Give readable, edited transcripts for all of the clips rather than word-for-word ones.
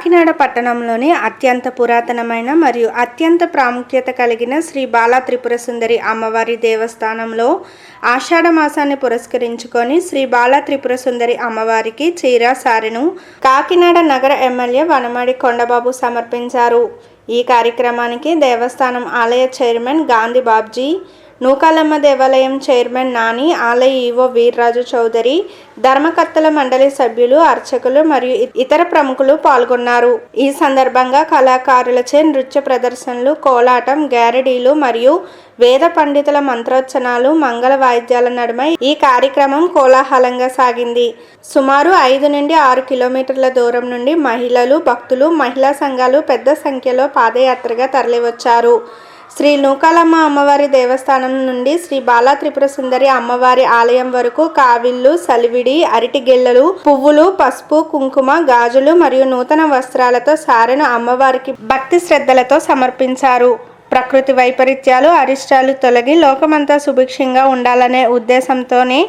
కాకినాడ పట్టణంలోని అత్యంత పురాతనమైన మరియు అత్యంత ప్రాముఖ్యత కలిగిన శ్రీ బాలా త్రిపుర సుందరి అమ్మవారి దేవస్థానంలో ఆషాఢ మాసాన్ని పురస్కరించుకొని శ్రీ బాలా త్రిపుర సుందరి అమ్మవారికి చీర సారెను కాకినాడ నగర ఎమ్మెల్యే వనమాడి కొండబాబు సమర్పించారు. ఈ కార్యక్రమానికి దేవస్థానం ఆలయ చైర్మన్ గాంధీ బాబ్జీ, నూకాలమ్మ దేవాలయం చైర్మన్ నాని, ఆలయ ఈవో వీర్రాజు చౌదరి, ధర్మకర్తల మండలి సభ్యులు, అర్చకులు మరియు ఇతర ప్రముఖులు పాల్గొన్నారు. ఈ సందర్భంగా కళాకారులచే నృత్య ప్రదర్శనలు, కోలాటం, గ్యారడీలు మరియు వేద పండితుల మంత్రోచ్చనాలు, మంగళ వాయిద్యాల నడుమ ఈ కార్యక్రమం కోలాహలంగా సాగింది. సుమారు 5 నుండి 6 కిలోమీటర్ల దూరం నుండి మహిళలు, భక్తులు, మహిళా సంఘాలు పెద్ద సంఖ్యలో పాదయాత్రగా తరలివచ్చారు. శ్రీ నూకాలమ్మ అమ్మవారి దేవస్థానం నుండి శ్రీ బాలా త్రిపుర సుందరి అమ్మవారి ఆలయం వరకు కావిళ్ళు, సలివిడి, అరటి గిళ్ళలు, పువ్వులు, పసుపు, కుంకుమ, గాజులు మరియు నూతన వస్త్రాలతో సారెను అమ్మవారికి భక్తి శ్రద్ధలతో సమర్పించారు. ప్రకృతి వైపరీత్యాలు, అరిష్టాలు తొలగి లోకమంతా సుభిక్షంగా ఉండాలనే ఉద్దేశంతోనే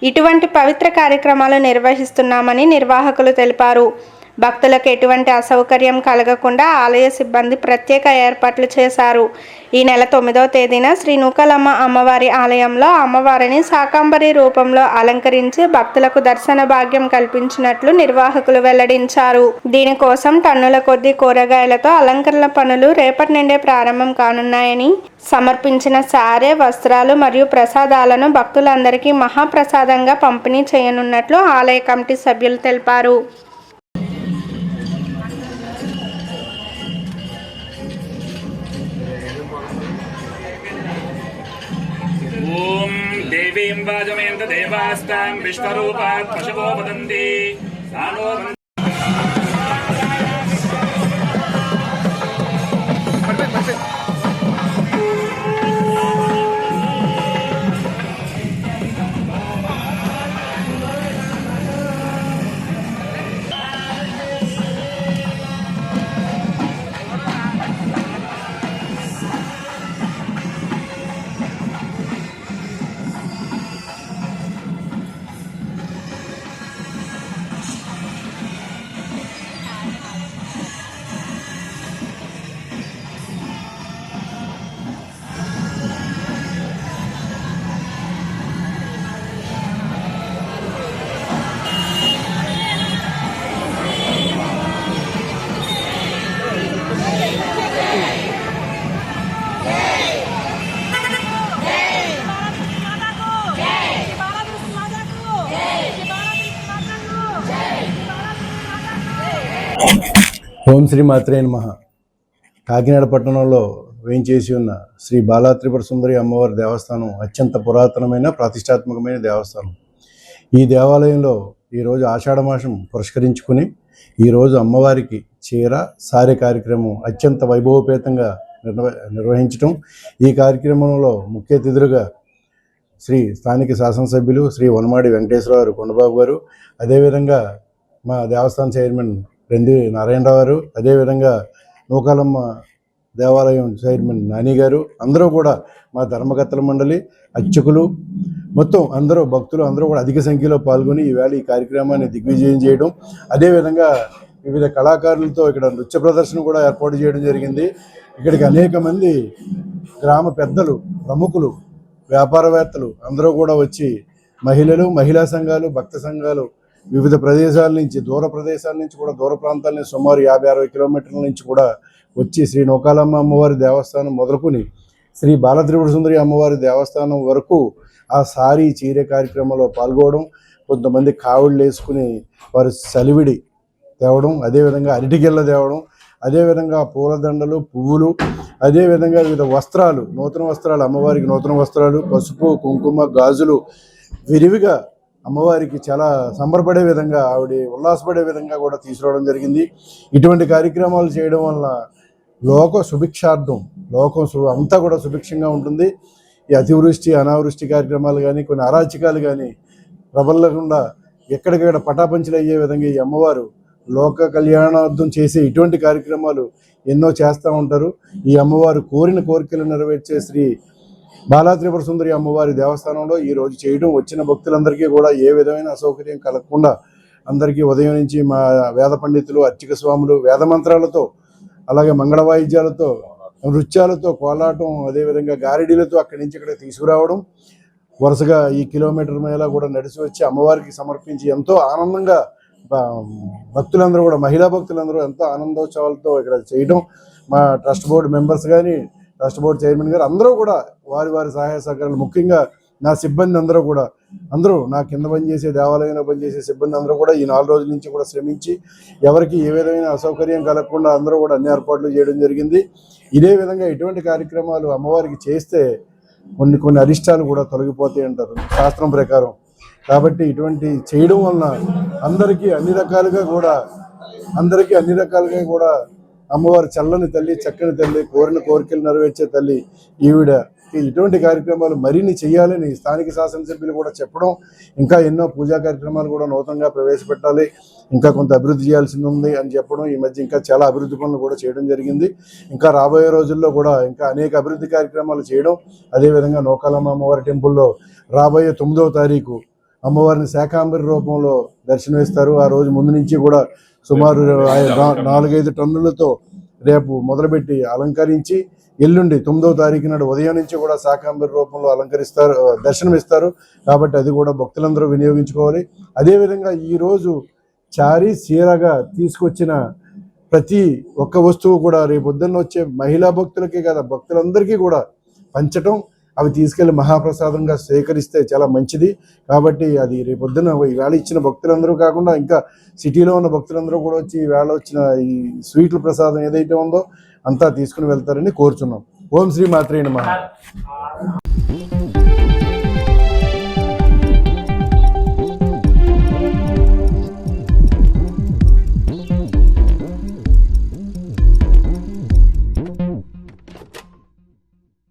ఇటువంటి పవిత్ర కార్యక్రమాలు నిర్వహిస్తున్నామని నిర్వాహకులు తెలిపారు. భక్తులకు ఎటువంటి అసౌకర్యం కలగకుండా ఆలయ సిబ్బంది ప్రత్యేక ఏర్పాట్లు చేశారు. ఈ నెల 9వ తేదీన శ్రీ నూకాలమ్మ అమ్మవారి ఆలయంలో అమ్మవారిని శాకంబరి రూపంలో అలంకరించి భక్తులకు దర్శన భాగ్యం కల్పించినట్లు నిర్వాహకులు వెల్లడించారు. దీనికోసం టన్నుల కొద్దీ కూరగాయలతో అలంకరణ పనులు రేపటి నుండే ప్రారంభం కానున్నాయని, సమర్పించిన సారె, వస్త్రాలు మరియు ప్రసాదాలను భక్తులందరికీ మహాప్రసాదంగా పంపిణీ చేయనున్నట్లు ఆలయ కమిటీ సభ్యులు తెలిపారు. ఓం దేవీం వాజమయంత దేవాస్తాం విశ్వరూపాత్ పశవో వదంతి సానో ఓం శ్రీ మాత్రే నమః. కాకినాడ పట్టణంలో వేయించేసి ఉన్న శ్రీ బాలా త్రిపుర సుందరి అమ్మవారి దేవస్థానం అత్యంత పురాతనమైన ప్రతిష్టాత్మకమైన దేవస్థానం. ఈ దేవాలయంలో ఈరోజు ఆషాఢ మాసం పురస్కరించుకుని ఈరోజు అమ్మవారికి చీర సారె కార్యక్రమం అత్యంత వైభవపేతంగా నిర్వహించటం. ఈ కార్యక్రమంలో ముఖ్య అతిథులుగా శ్రీ స్థానిక శాసనసభ్యులు శ్రీ వనమాడి వెంకటేశ్వరరావు కొండబాబు గారు, అదేవిధంగా మా దేవస్థాన చైర్మన్ రెండి నారాయణరావు గారు, అదేవిధంగా నూకాలమ్మ దేవాలయం చైర్మన్ నాని గారు, అందరూ కూడా మా ధర్మకర్తల మండలి, అర్చకులు, మొత్తం అందరూ భక్తులు అందరూ కూడా అధిక సంఖ్యలో పాల్గొని ఈవేళ ఈ కార్యక్రమాన్ని దిగ్విజయం చేయడం, అదేవిధంగా వివిధ కళాకారులతో ఇక్కడ నృత్య ప్రదర్శన కూడా ఏర్పాటు చేయడం జరిగింది. ఇక్కడికి అనేక మంది గ్రామ పెద్దలు, ప్రముఖులు, వ్యాపారవేత్తలు అందరూ కూడా వచ్చి మహిళలు, మహిళా సంఘాలు, భక్త సంఘాలు వివిధ ప్రదేశాల నుంచి, దూర ప్రదేశాల నుంచి కూడా, దూర ప్రాంతాల నుంచి సుమారు 50-60 కిలోమీటర్ల నుంచి కూడా వచ్చి శ్రీ నూకాలమ్మ అమ్మవారి దేవస్థానం మొదలుకొని శ్రీ బాలా త్రిపుర సుందరి అమ్మవారి దేవస్థానం వరకు ఆ సారీ చీర కార్యక్రమంలో పాల్గొనడం, కొంతమంది కావిళ్ళు వేసుకుని వారు సలివిడి తేవడం, అదేవిధంగా అరటిగిళ్ళ తేవడం, అదేవిధంగా పూలదండలు, పువ్వులు, అదేవిధంగా వివిధ వస్త్రాలు, నూతన వస్త్రాలు, అమ్మవారికి నూతన వస్త్రాలు, పసుపు, కుంకుమ, గాజులు విరివిగా అమ్మవారికి చాలా సంబరపడే విధంగా, ఆవిడ ఉల్లాసపడే విధంగా కూడా తీసుకురావడం జరిగింది. ఇటువంటి కార్యక్రమాలు చేయడం వల్ల లోక సుభిక్షార్థం, లోకం అంతా కూడా సుభిక్షంగా ఉంటుంది. ఈ అతివృష్టి, అనావృష్టి కార్యక్రమాలు కానీ, కొన్ని అరాచకాలు కానీ ప్రబలకుండా ఎక్కడికక్కడ పటాపంచలు అయ్యే విధంగా ఈ అమ్మవారు లోక కళ్యాణార్థం చేసే ఇటువంటి కార్యక్రమాలు ఎన్నో చేస్తూ ఉంటారు. ఈ అమ్మవారు కోరిన కోరికలు నెరవేర్చే శ్రీ బాలా త్రిపుర సుందరి అమ్మవారి దేవస్థానంలో ఈరోజు చేయడం వచ్చిన భక్తులందరికీ కూడా ఏ విధమైన అసౌకర్యం కలగకుండా అందరికీ ఉదయం నుంచి మా వేద పండితులు అర్చక స్వాములు వేద మంత్రాలతో అలాగే మంగళ వాయిద్యాలతో నృత్యాలతో కోలాటం అదేవిధంగా గారిడీలతో అక్కడి నుంచి ఇక్కడ తీసుకురావడం వరుసగా ఈ కిలోమీటర్ మేళ కూడా నడిచి వచ్చి అమ్మవారికి సమర్పించి ఎంతో ఆనందంగా భక్తులందరూ కూడా మహిళా భక్తులందరూ ఎంతో ఆనందోత్సవాలతో ఇక్కడ చేయడం మా ట్రస్ట్ బోర్డు మెంబర్స్ కానీ ట్రస్ట్ బోర్డు చైర్మన్ గారు అందరూ కూడా వారి వారి సహాయ సహకారాలు ముఖ్యంగా నా సిబ్బంది అందరూ నా కింద పనిచేసే దేవాలయంలో పనిచేసే సిబ్బంది అందరూ కూడా ఈ 4 రోజుల నుంచి కూడా శ్రమించి ఎవరికి ఏ విధమైన అసౌకర్యం కలగకుండా అందరూ కూడా అన్ని ఏర్పాట్లు చేయడం జరిగింది. ఇదే విధంగా ఇటువంటి కార్యక్రమాలు అమ్మవారికి చేస్తే కొన్ని అరిష్టాలు కూడా తొలగిపోతాయి అంటారు శాస్త్రం ప్రకారం. కాబట్టి ఇటువంటి చేయడం వలన అందరికీ అన్ని రకాలుగా కూడా అమ్మవారి చల్లని తల్లి, చక్కని తల్లి, కోరిన కోరికలు నెరవేర్చే తల్లి ఈవిడ ఇటువంటి కార్యక్రమాలు మరిన్ని చేయాలని స్థానిక శాసనసభ్యులు కూడా చెప్పడం, ఇంకా ఎన్నో పూజా కార్యక్రమాలు కూడా నూతనంగా ప్రవేశపెట్టాలి, ఇంకా కొంత అభివృద్ధి చేయాల్సింది ఉంది అని చెప్పడం, ఈ మధ్య ఇంకా చాలా అభివృద్ధి పనులు కూడా చేయడం జరిగింది. ఇంకా రాబోయే రోజుల్లో కూడా ఇంకా అనేక అభివృద్ధి కార్యక్రమాలు చేయడం, అదేవిధంగా నూకాలమ్మ అమ్మవారి టెంపుల్లో రాబోయే 9వ తారీఖు అమ్మవారిని శాకాంబరి రూపంలో దర్శనమిస్తారు. ఆ రోజు ముందు నుంచి కూడా సుమారు 4-5 టన్నులతో రేపు మొదలుపెట్టి అలంకరించి ఎల్లుండి 9వ తారీఖు నాడు ఉదయం నుంచి కూడా శాకాంబరి రూపంలో దర్శనమిస్తారు. కాబట్టి అది కూడా భక్తులందరూ వినియోగించుకోవాలి. అదేవిధంగా ఈరోజు చారీ చీరగా తీసుకొచ్చిన ప్రతి ఒక్క వస్తువు కూడా రేపొద్దున్న వచ్చే మహిళా భక్తులకే కదా భక్తులందరికీ కూడా పంచటం, అవి తీసుకెళ్లి మహాప్రసాదంగా స్వీకరిస్తే చాలా మంచిది. కాబట్టి అది రేపొద్దున ఈవేళ ఇచ్చిన భక్తులందరూ కాకుండా ఇంకా సిటీలో ఉన్న భక్తులందరూ కూడా వచ్చి ఈవేళ వచ్చిన ఈ స్వీట్ల ప్రసాదం ఏదైతే ఉందో అంతా తీసుకుని వెళ్తారని కోరుచున్నాం. ఓం శ్రీ మాత్రే నమః.